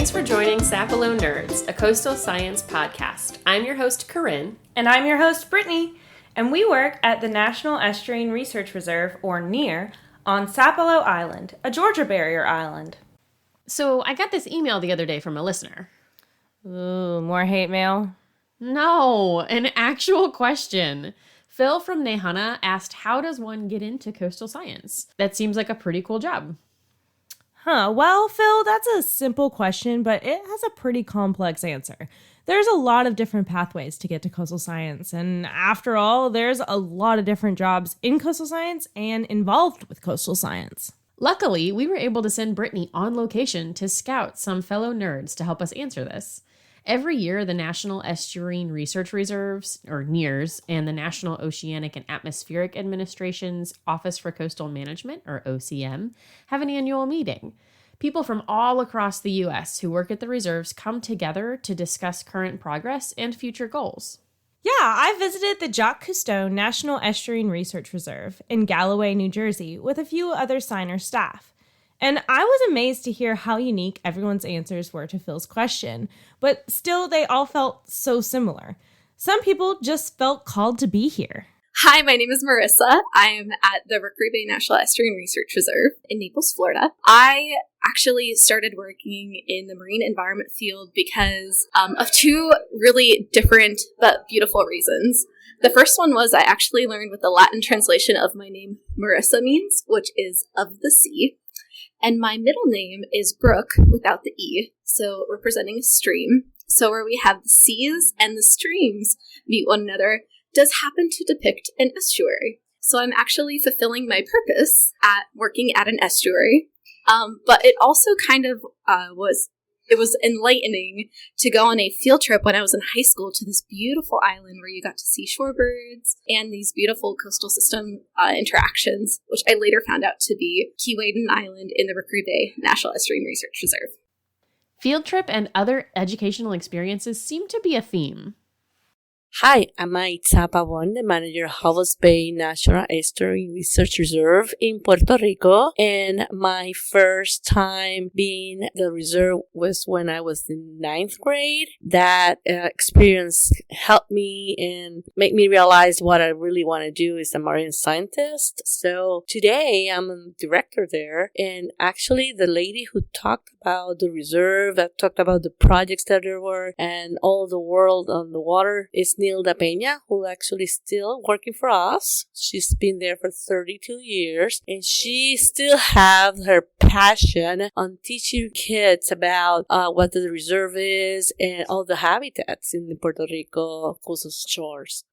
Thanks for joining Sapelo Nerds, a coastal science podcast. I'm your host, Corinne. And I'm your host, Brittany. And we work at the National Estuarine Research Reserve, or NERR, on Sapelo Island, a Georgia barrier island. So I got this email the other day from a listener. Ooh, more hate mail? No, an actual question. Phil from Nehana asked, how does one get into coastal science? That seems like a pretty cool job. Well, Phil, that's a simple question, but it has a pretty complex answer. There's a lot of different pathways to get to coastal science, and after all, there's a lot of different jobs in coastal science and involved with coastal science. Luckily, we were able to send Brittany on location to scout some fellow nerds to help us answer this. Every year, the National Estuarine Research Reserves, or NERRs, and the National Oceanic and Atmospheric Administration's Office for Coastal Management, or OCM, have an annual meeting. People from all across the U.S. who work at the reserves come together to discuss current progress and future goals. Yeah, I visited the Jacques Cousteau National Estuarine Research Reserve in Galloway, New Jersey, with a few other signer staff. And I was amazed to hear how unique everyone's answers were to Phil's question, but still they all felt so similar. Some people just felt called to be here. Hi, my name is Marissa. I am at the Rookery Bay National Estuarine Research Reserve in Naples, Florida. I actually started working in the marine environment field because of two really different but beautiful reasons. The first one was I actually learned what the Latin translation of my name Marissa means, which is of the sea. And my middle name is Brooke without the E, so representing a stream. So where we have the seas and the streams meet one another does happen to depict an estuary. So I'm actually fulfilling my purpose at working at an estuary. But it also kind of was enlightening to go on a field trip when I was in high school to this beautiful island where you got to see shorebirds and these beautiful coastal system interactions, which I later found out to be Keewaydin Island in the Rookery Bay National Estuarine Research Reserve. Field trip and other educational experiences seem to be a theme. Hi, I'm Maitza Pavon, the manager of Halls Bay National Estuarine Research Reserve in Puerto Rico. And my first time being the reserve was when I was in 9th grade. That experience helped me and made me realize what I really want to do as a marine scientist. So today I'm a director there. And actually the lady who talked about the reserve, that talked about the projects that there were and all the world on the water is Nilda Peña, who actually is still working for us. She's been there for 32 years, and she still has her passion on teaching kids about what the reserve is and all the habitats in the Puerto Rico coastal shores.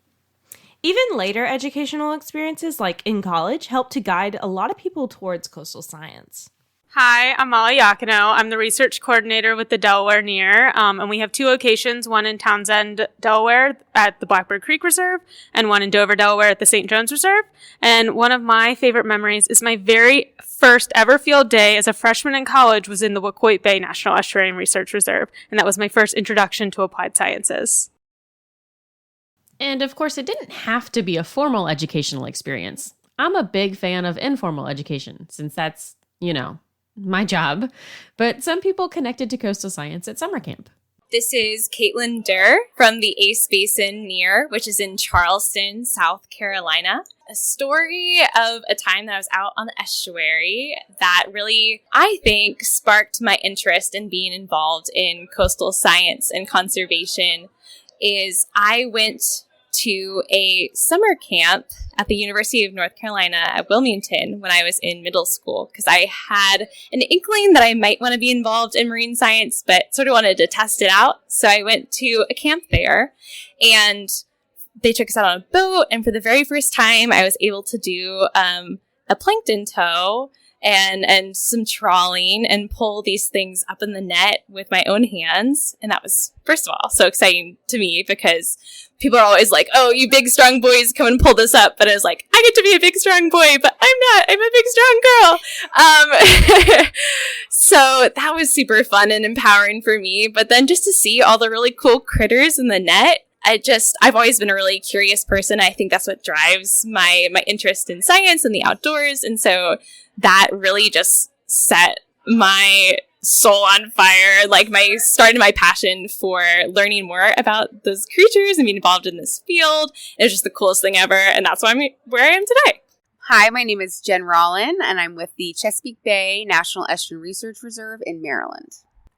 Even later educational experiences, like in college, helped to guide a lot of people towards coastal science. Hi, I'm Molly Yakino. I'm the research coordinator with the Delaware NERR, and we have two locations, one in Townsend, Delaware at the Blackbird Creek Reserve, and one in Dover, Delaware at the St. John's Reserve. And one of my favorite memories is my very first ever field day as a freshman in college was in the Wacoit Bay National Estuarine Research Reserve, and that was my first introduction to applied sciences. And of course, it didn't have to be a formal educational experience. I'm a big fan of informal education, since that's, my job, but some people connected to coastal science at summer camp. This is Caitlin Durr from the Ace Basin NERR, which is in Charleston, South Carolina. A story of a time that I was out on the estuary that really, I think, sparked my interest in being involved in coastal science and conservation is I went to a summer camp at the University of North Carolina at Wilmington when I was in middle school because I had an inkling that I might want to be involved in marine science, but sort of wanted to test it out. So I went to a camp there and they took us out on a boat. And for the very first time, I was able to do a plankton tow and some trawling and pull these things up in the net with my own hands. And that was, first of all, so exciting to me because people are always like, oh, you big, strong boys, come and pull this up. But I was like, I get to be a big, strong boy, but I'm not. I'm a big, strong girl. So that was super fun and empowering for me. But then just to see all the really cool critters in the net, I've always been a really curious person. I think that's what drives my interest in science and the outdoors. And so that really just set my soul on fire. Like started my passion for learning more about those creatures and being involved in this field. It was just the coolest thing ever. And that's why I'm where I am today. Hi, my name is Jen Rollin, and I'm with the Chesapeake Bay National Estuarine Research Reserve in Maryland.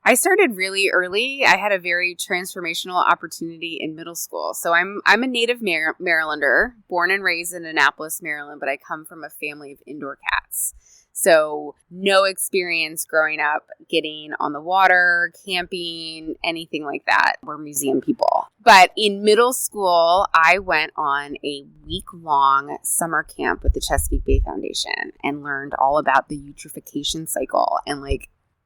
I started really early. I had a very transformational opportunity in middle school. So I'm a native Marylander, born and raised in Annapolis, Maryland, but I come from a family of indoor cats. So no experience growing up getting on the water, camping, anything like that. We're museum people. But in middle school, I went on a week-long summer camp with the Chesapeake Bay Foundation and learned all about the eutrophication cycle. And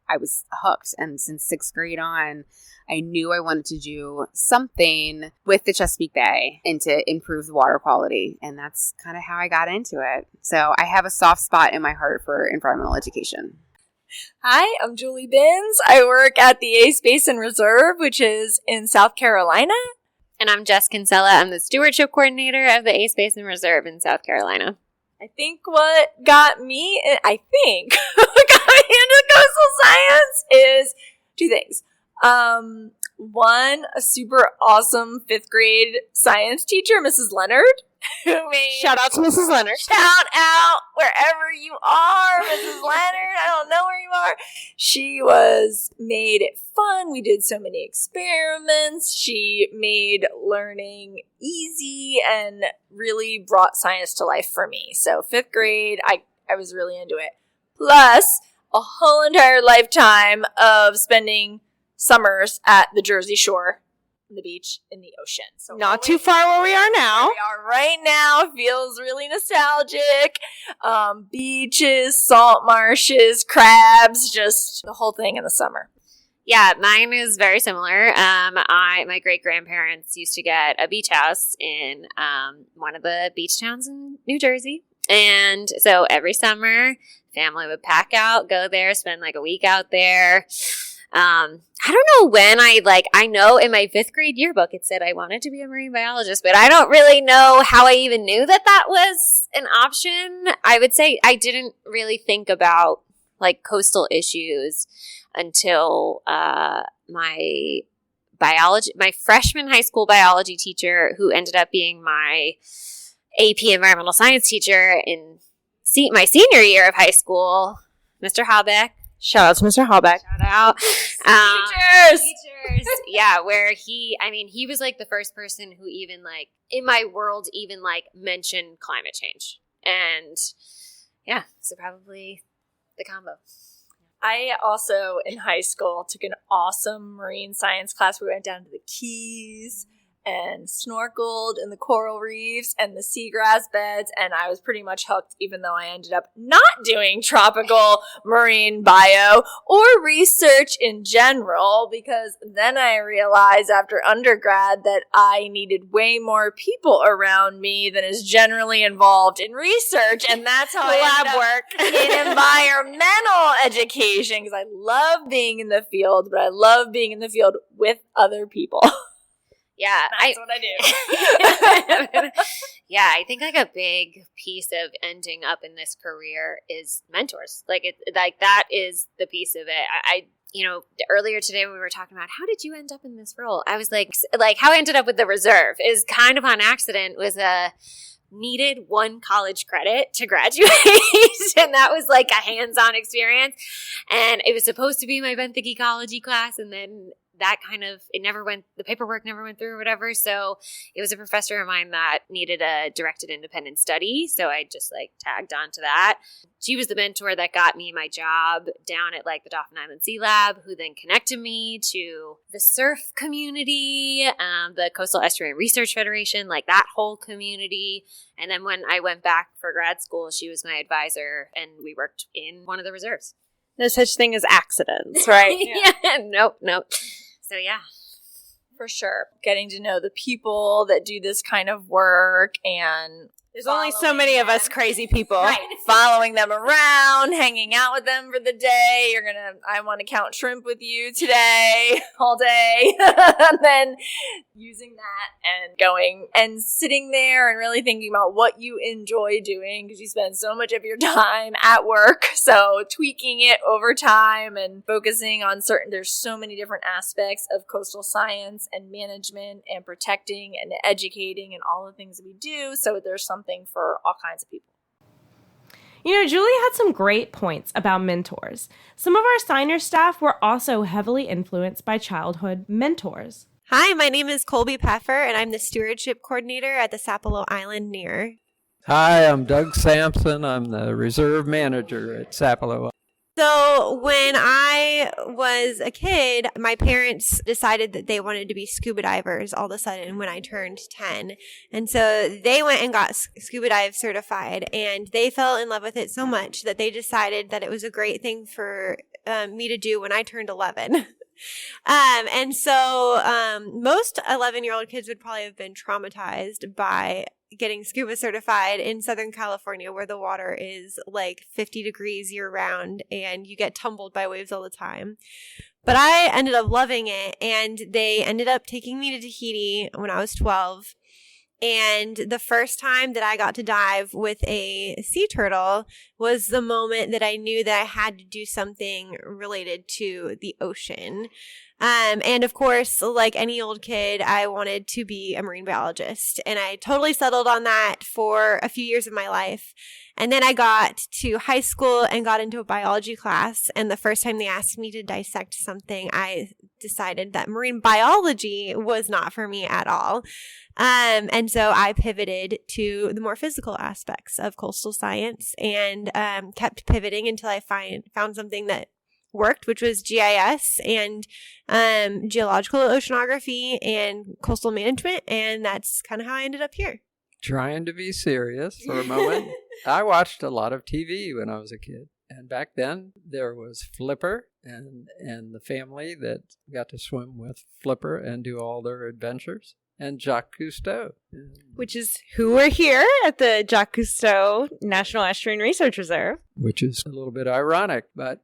I was hooked. And since 6th grade on, I knew I wanted to do something with the Chesapeake Bay and to improve the water quality. And that's kind of how I got into it. So I have a soft spot in my heart for environmental education. Hi, I'm Julie Binns. I work at the Ace Basin Reserve, which is in South Carolina. And I'm Jess Kinsella. I'm the stewardship coordinator of the Ace Basin Reserve in South Carolina. I think what got me into coastal science is two things. One, a super awesome 5th grade science teacher, Mrs. Leonard, who made... Shout out to Mrs. Leonard. Shout out wherever you are, Mrs. Leonard. I don't know where you are. She made it fun. We did so many experiments. She made learning easy and really brought science to life for me. So 5th grade, I was really into it. Plus, a whole entire lifetime of spending summers at the Jersey Shore, on the beach, in the ocean. So Not too far where we are now. we are right now. Feels really nostalgic. Beaches, salt marshes, crabs, just the whole thing in the summer. Yeah, mine is very similar. My great-grandparents used to get a beach house in one of the beach towns in New Jersey. And so every summer, family would pack out, go there, spend a week out there. I don't know when I know in my 5th grade yearbook it said I wanted to be a marine biologist, but I don't really know how I even knew that was an option. I would say I didn't really think about coastal issues until my freshman high school biology teacher, who ended up being my AP environmental science teacher in my senior year of high school, Mr. Halbeck. Shout out to Mr. Halbeck. Shout out. Teachers! Yeah, where he was the first person who even in my world even mentioned climate change. And yeah, so probably the combo. I also, in high school, took an awesome marine science class. We went down to the Keys and snorkeled in the coral reefs and the seagrass beds, and I was pretty much hooked, even though I ended up not doing tropical marine bio or research in general, because then I realized after undergrad that I needed way more people around me than is generally involved in research, and that's how I ended up in environmental education, because I love being in the field, but I love being in the field with other people. Yeah, that's what I do. Yeah, I think a big piece of ending up in this career is mentors. That is the piece of it. Earlier today when we were talking about how did you end up in this role, I was how I ended up with the reserve is kind of on accident. Was needed 1 college credit to graduate, and that was a hands-on experience. And it was supposed to be my benthic ecology class, and then that the paperwork never went through or whatever. So it was a professor of mine that needed a directed independent study. So I just tagged on to that. She was the mentor that got me my job down at the Dauphin Island Sea Lab, who then connected me to the surf community, the Coastal Estuarine Research Federation, that whole community. And then when I went back for grad school, she was my advisor and we worked in one of the reserves. No such thing as accidents, right? Yeah. Nope. So, yeah. For sure. Getting to know the people that do this kind of work and There's only so many of us crazy people. Right. Following them around, hanging out with them for the day. I want to count shrimp with you today, all day. And then using that and going and sitting there and really thinking about what you enjoy doing because you spend so much of your time at work. So tweaking it over time and focusing on there's so many different aspects of coastal science and management and protecting and educating and all the things that we do. So there's something for all kinds of people. You know, Julie had some great points about mentors. Some of our signer staff were also heavily influenced by childhood mentors. Hi, my name is Colby Peffer, and I'm the stewardship coordinator at the Sapelo Island NERR. Hi, I'm Doug Sampson. I'm the reserve manager at Sapelo. So when I was a kid, my parents decided that they wanted to be scuba divers all of a sudden when I turned 10. And so they went and got scuba dive certified, and they fell in love with it so much that they decided that it was a great thing for me to do when I turned 11. And so most 11-year-old kids would probably have been traumatized by getting scuba certified in Southern California, where the water is like 50 degrees year round and you get tumbled by waves all the time. But I ended up loving it, and they ended up taking me to Tahiti when I was 12. And the first time that I got to dive with a sea turtle was the moment that I knew that I had to do something related to the ocean. And of course, like any old kid, I wanted to be a marine biologist. And I totally settled on that for a few years of my life. And then I got to high school and got into a biology class. And the first time they asked me to dissect something, I decided that marine biology was not for me at all. And so I pivoted to the more physical aspects of coastal science and kept pivoting until I found something that worked, which was GIS and geological oceanography and coastal management. And that's kind of how I ended up here. Trying to be serious for a moment. I watched a lot of TV when I was a kid. And back then, there was Flipper and the family that got to swim with Flipper and do all their adventures. And Jacques Cousteau. Which is who we're here at the Jacques Cousteau National Estuarine Research Reserve. Which is a little bit ironic, but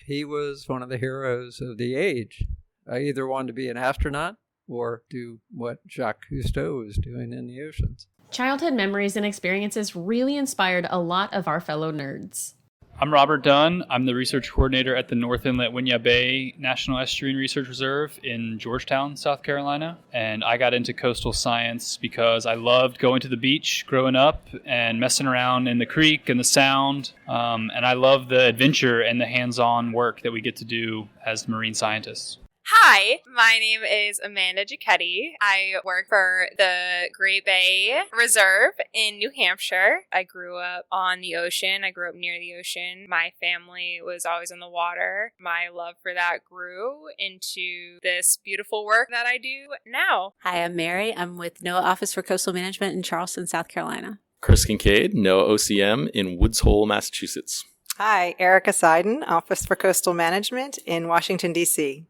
he was one of the heroes of the age. I either wanted to be an astronaut or do what Jacques Cousteau was doing in the oceans. Childhood memories and experiences really inspired a lot of our fellow nerds. I'm Robert Dunn. I'm the research coordinator at the North Inlet Winyah Bay National Estuarine Research Reserve in Georgetown, South Carolina. And I got into coastal science because I loved going to the beach growing up and messing around in the creek and the sound. And I love the adventure and the hands-on work that we get to do as marine scientists. Hi, my name is Amanda Giacchetti. I work for the Great Bay Reserve in New Hampshire. I grew up on the ocean. I grew up near the ocean. My family was always on the water. My love for that grew into this beautiful work that I do now. Hi, I'm Mary. I'm with NOAA Office for Coastal Management in Charleston, South Carolina. Chris Kincaid, NOAA OCM in Woods Hole, Massachusetts. Hi, Erica Seiden, Office for Coastal Management in Washington, D.C.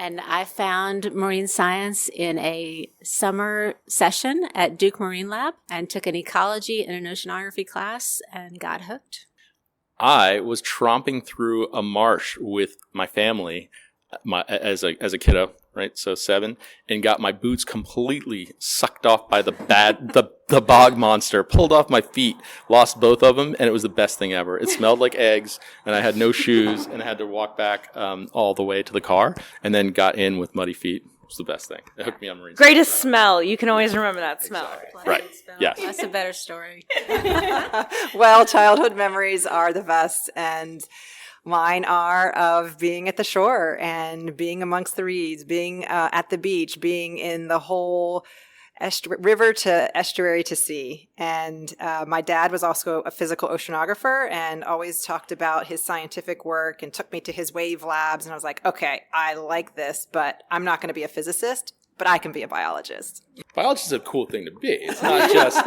And I found marine science in a summer session at Duke Marine Lab and took an ecology and an oceanography class and got hooked. I was tromping through a marsh with my family as a kiddo, right? So 7, and got my boots completely sucked off by the bog monster, pulled off my feet, lost both of them, and it was the best thing ever. It smelled like eggs, and I had no shoes, and I had to walk back all the way to the car, and then got in with muddy feet. It was the best thing. It hooked me on marine science. Greatest smell. You can always remember that smell. Exactly. Right. Yes. That's a better story. Well, childhood memories are the best, and mine are of being at the shore and being amongst the reeds, being at the beach, being in the whole river to estuary to sea. And my dad was also a physical oceanographer and always talked about his scientific work and took me to his wave labs. And I was like, okay, I like this, but I'm not going to be a physicist. but I can be a biologist. Biology is a cool thing to be. It's not just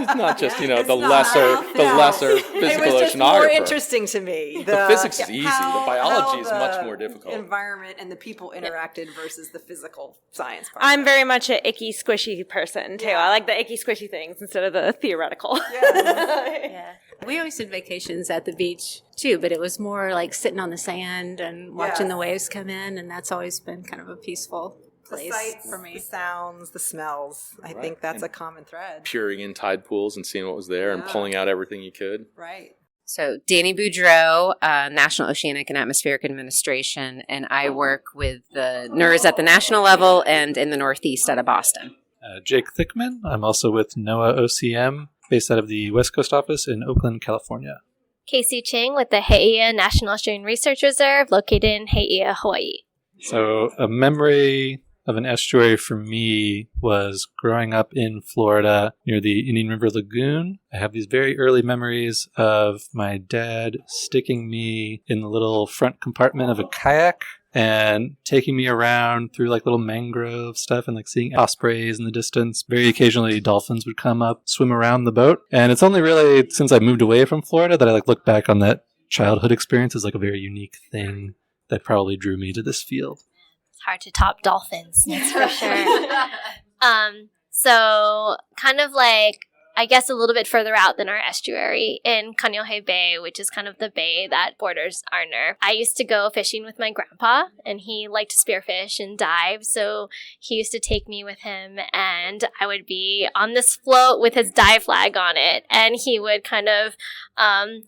the lesser physical it was just oceanographer. more interesting to me. The physics is easy. The biology is much more difficult. Environment and the people interacted versus the physical science part. I'm very much an icky, squishy person too. I like the icky, squishy things instead of the theoretical. Yeah. We always did vacations at the beach too, but it was more like sitting on the sand and watching the waves come in, and that's always been kind of a peaceful place the sights, for me. The sounds, the smells. I think that's a common thread. Peering in tide pools and seeing what was there and pulling out everything you could. Right. So Danny Boudreau, National Oceanic and Atmospheric Administration, and I work with the NERRs at the national level and in the Northeast out of Boston. Jake Thickman. I'm also with NOAA OCM, based out of the West Coast office in Oakland, California. Casey Ching with the Heiea National Oceanic Research Reserve, located in Heiea, Hawaii. So a memory of an estuary for me was growing up in Florida near the Indian River Lagoon. I have these very early memories of my dad sticking me in the little front compartment of a kayak and taking me around through like little mangrove stuff and like seeing ospreys in the distance. Very occasionally dolphins would come up, swim around the boat. And it's only really since I moved away from Florida that I like look back on that childhood experience as like a very unique thing that probably drew me to this field. Hard to top dolphins, that's for sure. So kind of like, I guess a little bit further out than our estuary in Kaneohe Bay, which is kind of the bay that borders our NERR. I used to go fishing with my grandpa, and he liked to spearfish and dive, so he used to take me with him, and I would be on this float with his dive flag on it, and he would kind of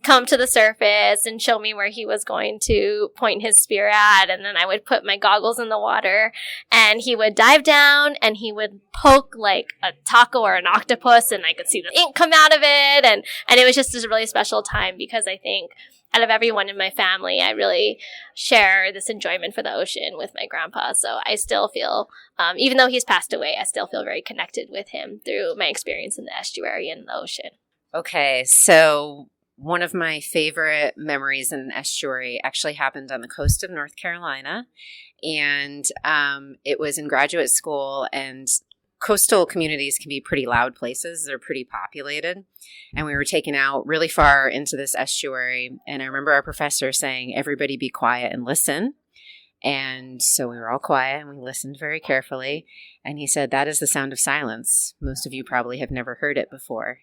come to the surface and show me where he was going to point his spear at, and then I would put my goggles in the water, and he would dive down, and he would poke like a taco or an octopus, and I could see the ink come out of it, and it was just a really special time because I think out of everyone in my family, I really share this enjoyment for the ocean with my grandpa. So I still feel, even though he's passed away, I still feel very connected with him through my experience in the estuary and the ocean. Okay, so one of my favorite memories in an estuary actually happened on the coast of North Carolina, and it was in graduate school, and coastal communities can be pretty loud places. They're pretty populated. And we were taken out really far into this estuary. And I remember our professor saying, everybody be quiet and listen. And so we were all quiet and we listened very carefully. And he said, that is the sound of silence. Most of you probably have never heard it before.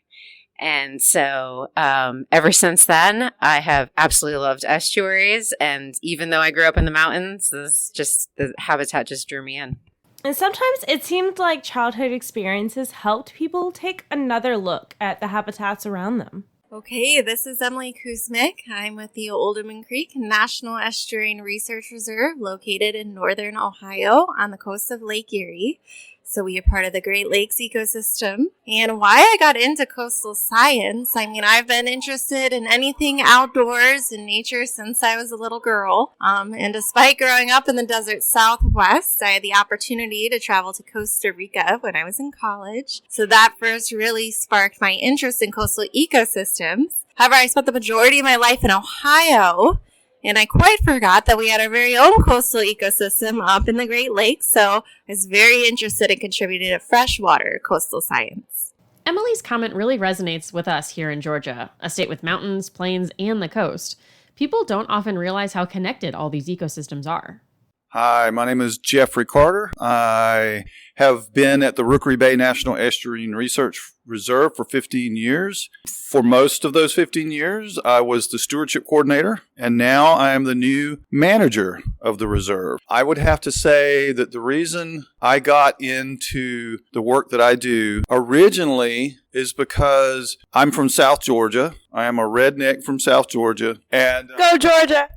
And so ever since then, I have absolutely loved estuaries. And even though I grew up in the mountains, the habitat just drew me in. And sometimes it seemed like childhood experiences helped people take another look at the habitats around them. Okay, this is Emily Kuzmick. I'm with the Oldham Creek National Estuarine Research Reserve, located in northern Ohio on the coast of Lake Erie. So we are part of the Great Lakes ecosystem. And why I got into coastal science, I mean, I've been interested in anything outdoors and nature since I was a little girl. And despite growing up in the desert Southwest, I had the opportunity to travel to Costa Rica when I was in college. So that first really sparked my interest in coastal ecosystems. However, I spent the majority of my life in Ohio, and I quite forgot that we had our very own coastal ecosystem up in the Great Lakes, so I was very interested in contributing to freshwater coastal science. Emily's comment really resonates with us here in Georgia, a state with mountains, plains, and the coast. People don't often realize how connected all these ecosystems are. Hi, my name is Jeffrey Carter. I have been at the Rookery Bay National Estuarine Research Reserve for 15 years. For most of those 15 years, I was the stewardship coordinator, and now I am the new manager of the reserve. I would have to say that the reason I got into the work that I do originally is because I'm from South Georgia. I am a redneck from South Georgia. And Go Georgia!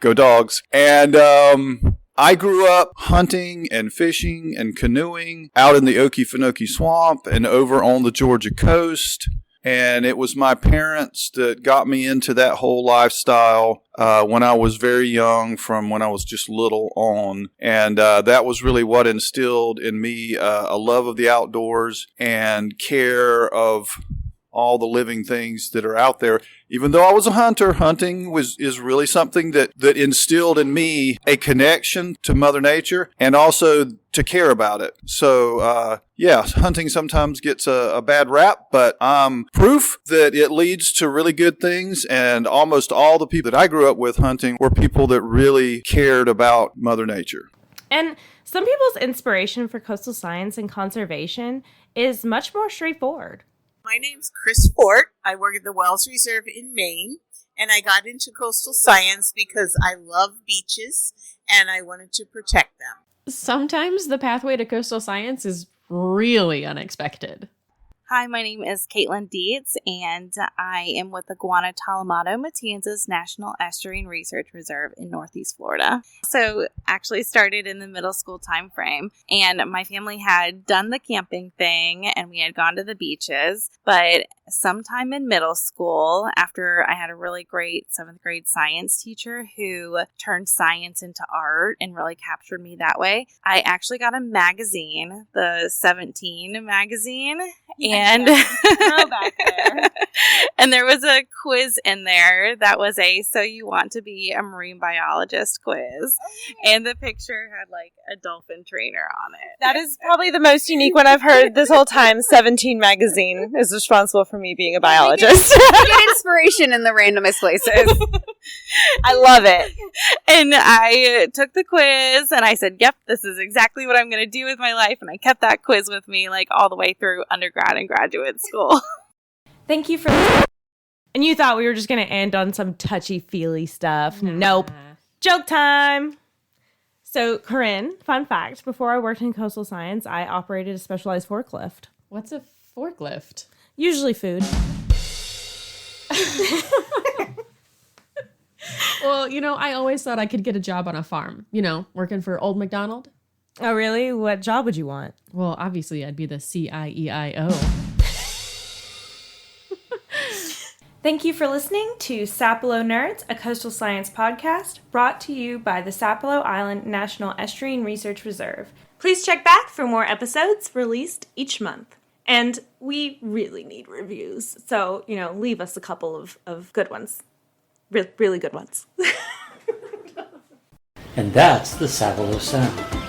Go Dogs. And I grew up hunting and fishing and canoeing out in the Okefenokee Swamp and over on the Georgia coast. And it was my parents that got me into that whole lifestyle when I was very young, from when I was just little on. And that was really what instilled in me a love of the outdoors and care of all the living things that are out there. Even though I was a hunter, hunting is really something that instilled in me a connection to Mother Nature and also to care about it. So, hunting sometimes gets a bad rap, but I'm proof that it leads to really good things. And almost all the people that I grew up with hunting were people that really cared about Mother Nature. And some people's inspiration for coastal science and conservation is much more straightforward. My name's Chris Fort. I work at the Wells Reserve in Maine, and I got into coastal science because I love beaches and I wanted to protect them. Sometimes the pathway to coastal science is really unexpected. Hi, my name is Caitlin Dietz, and I am with the Guantanamo-Matanzas National Estuarine Research Reserve in Northeast Florida. So, actually started in the middle school time frame, and my family had done the camping thing, and we had gone to the beaches, but sometime in middle school, after I had a really great 7th grade science teacher who turned science into art and really captured me that way, I actually got a magazine, the 17 magazine, and back there. And there was a quiz in there that was a "So you want to be a marine biologist" quiz. And the picture had like a dolphin trainer on it. That is probably the most unique one I've heard this whole time. 17 magazine is responsible for me being a biologist. You get inspiration in the randomest places. I love it. And I took the quiz and I said, yep, this is exactly what I'm going to do with my life. And I kept that quiz with me like all the way through undergrad and graduate school. Thank you for listening. And you thought we were just going to end on some touchy-feely stuff. Nope. Joke time. So, Corinne, fun fact, before I worked in coastal science, I operated a specialized forklift. What's a forklift? Usually food. Well, I always thought I could get a job on a farm, working for Old MacDonald. Oh, really? What job would you want? Well, obviously, I'd be the CIEIO. Thank you for listening to Sapelo Nerds, a coastal science podcast brought to you by the Sapelo Island National Estuarine Research Reserve. Please check back for more episodes released each month. And we really need reviews, so, leave us a couple of good ones. Really good ones. And that's the Sapelo Sound.